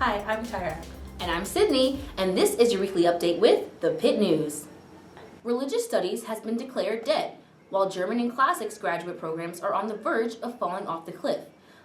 Hi, I'm Taira. And I'm Sydney, and this is your weekly update with the Pitt News. Religious Studies has been declared dead, while German and Classics graduate programs are on the verge of falling off the cliff.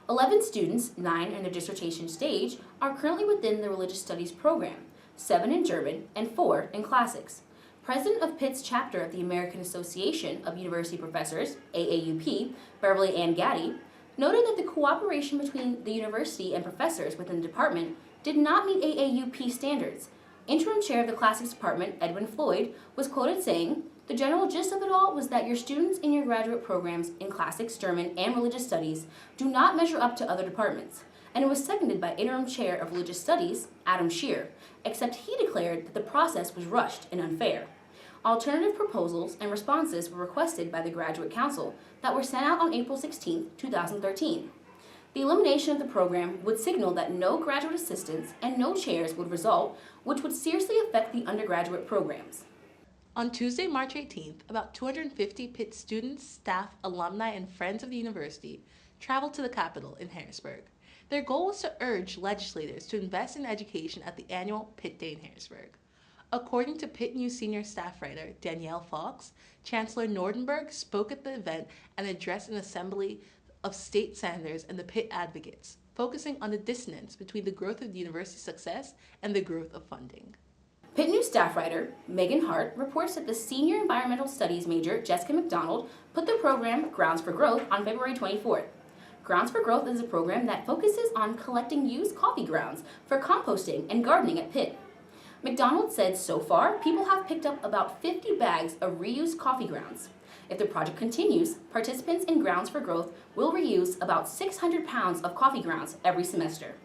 11 students, 9 in their dissertation stage, are currently within the Religious Studies program, 7 in German and 4 in Classics. President of Pitt's chapter of the American Association of University Professors, AAUP, Beverly Ann Gaddy, noted that the cooperation between the university and professors within the department did not meet AAUP standards. Interim chair of the Classics Department, Edwin Floyd, was quoted saying, "The general gist of it all was that your students in your graduate programs in Classics, German, and Religious Studies do not measure up to other departments." And it was seconded by Interim Chair of Religious Studies, Adam Shear, except he declared that the process was rushed and unfair. Alternative proposals and responses were requested by the Graduate Council that were sent out on April 16, 2013. The elimination of the program would signal that no graduate assistants and no chairs would result, which would seriously affect the undergraduate programs. On Tuesday, March 18th, about 250 Pitt students, staff, alumni, and friends of the university traveled to the Capitol in Harrisburg. Their goal was to urge legislators to invest in education at the annual Pitt Day in Harrisburg. According to Pitt News senior staff writer Danielle Fox, Chancellor Nordenberg spoke at the event and addressed an assembly of state senators and the Pitt advocates, focusing on the dissonance between the growth of the university's success and the growth of funding. Pitt News staff writer Megan Hart reports that the senior environmental studies major Jessica McDonald put the program Grounds for Growth on February 24th. Grounds for Growth is a program that focuses on collecting used coffee grounds for composting and gardening at Pitt. McDonald said so far, people have picked up about 50 bags of reused coffee grounds. If the project continues, participants in Grounds for Growth will reuse about 600 pounds of coffee grounds every semester.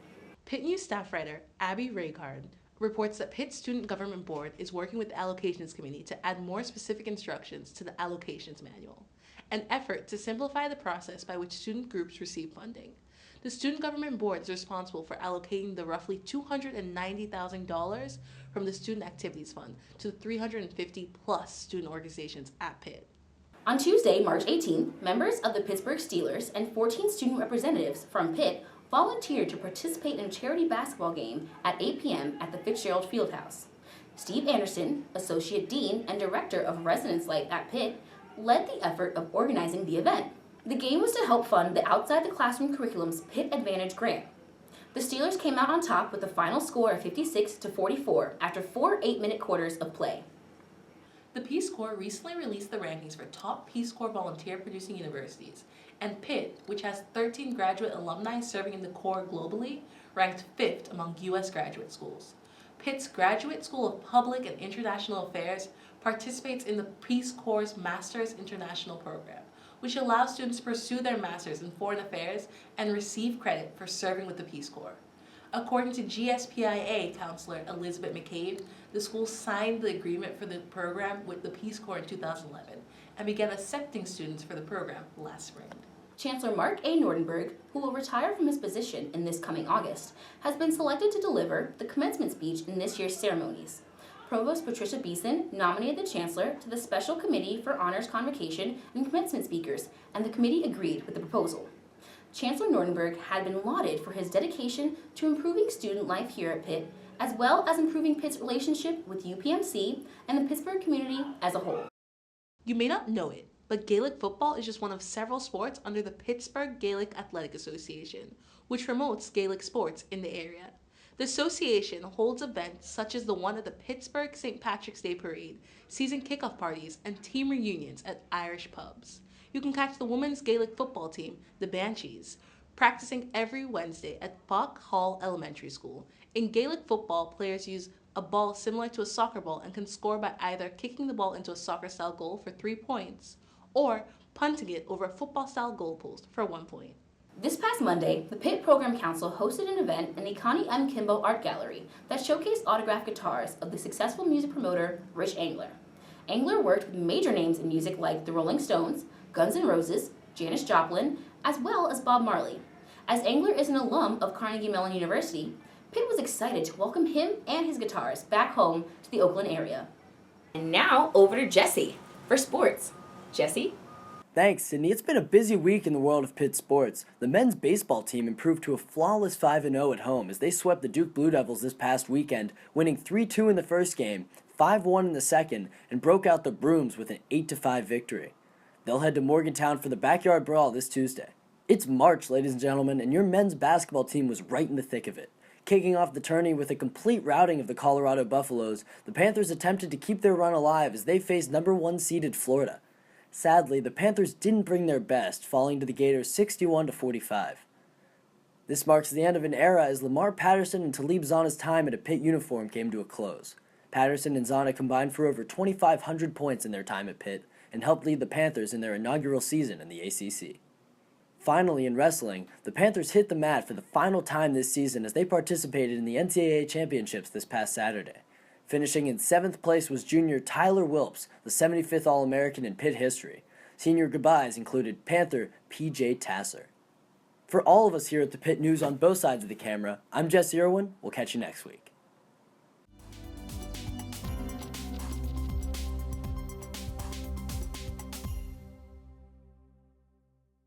Pitt News staff writer Abby Raycard reports that Pitt Student Government Board is working with the Allocations Committee to add more specific instructions to the Allocations Manual, an effort to simplify the process by which student groups receive funding. The Student Government Board is responsible for allocating the roughly $290,000 from the Student Activities Fund to the 350-plus student organizations at Pitt. On Tuesday, March 18th, members of the Pittsburgh Steelers and 14 student representatives from Pitt volunteered to participate in a charity basketball game at 8 p.m. at the Fitzgerald Fieldhouse. Steve Anderson, Associate Dean and Director of Residence Life at Pitt, led the effort of organizing the event. The game was to help fund the Outside the Classroom Curriculum's Pitt Advantage grant. The Steelers came out on top with a final score of 56-44 after 4 8-minute quarters of play. The Peace Corps recently released the rankings for top Peace Corps volunteer-producing universities, and Pitt, which has 13 graduate alumni serving in the Corps globally, ranked 5th among U.S. graduate schools. Pitt's Graduate School of Public and International Affairs participates in the Peace Corps' Masters International program, which allows students to pursue their Masters in Foreign Affairs and receive credit for serving with the Peace Corps. According to GSPIA counselor Elizabeth McCabe, the school signed the agreement for the program with the Peace Corps in 2011 and began accepting students for the program last spring. Chancellor Mark A. Nordenberg, who will retire from his position in this coming August, has been selected to deliver the commencement speech in this year's ceremonies. Provost Patricia Beeson nominated the Chancellor to the Special Committee for Honors Convocation and Commencement Speakers, and the committee agreed with the proposal. Chancellor Nordenberg had been lauded for his dedication to improving student life here at Pitt, as well as improving Pitt's relationship with UPMC and the Pittsburgh community as a whole. You may not know it, but Gaelic football is just one of several sports under the Pittsburgh Gaelic Athletic Association, which promotes Gaelic sports in the area. The association holds events such as the one at the Pittsburgh St. Patrick's Day Parade, season kickoff parties, and team reunions at Irish pubs. You can catch the women's Gaelic football team, the Banshees, practicing every Wednesday at Fock Hall Elementary School. In Gaelic football, players use a ball similar to a soccer ball and can score by either kicking the ball into a soccer-style goal for 3 points or punting it over a football-style goalpost for 1 point. This past Monday, the Pitt Program Council hosted an event in the Connie M. Kimbo Art Gallery that showcased autographed guitars of the successful music promoter Rich Angler. Angler worked with major names in music like the Rolling Stones, Guns N' Roses, Janis Joplin, as well as Bob Marley. As Angler is an alum of Carnegie Mellon University, Pitt was excited to welcome him and his guitars back home to the Oakland area. And now over to Jesse for sports. Jesse? Thanks, Sydney. It's been a busy week in the world of Pitt sports. The men's baseball team improved to a flawless 5-0 at home as they swept the Duke Blue Devils this past weekend, winning 3-2 in the first game, 5-1 in the second, and broke out the Brooms with an 8-5 victory. They'll head to Morgantown for the Backyard Brawl this Tuesday. It's March, ladies and gentlemen, and your men's basketball team was right in the thick of it. Kicking off the tourney with a complete routing of the Colorado Buffaloes, the Panthers attempted to keep their run alive as they faced number 1 seeded Florida. Sadly, the Panthers didn't bring their best, falling to the Gators 61-45. This marks the end of an era as Lamar Patterson and Talib Zana's time at a Pitt uniform came to a close. Patterson and Zana combined for over 2,500 points in their time at Pitt and helped lead the Panthers in their inaugural season in the ACC. Finally, in wrestling, the Panthers hit the mat for the final time this season as they participated in the NCAA championships this past Saturday. Finishing in 7th place was junior Tyler Wilps, the 75th All-American in Pitt history. Senior goodbyes included Panther P.J. Tasser. For all of us here at the Pitt News on both sides of the camera, I'm Jesse Irwin. We'll catch you next week.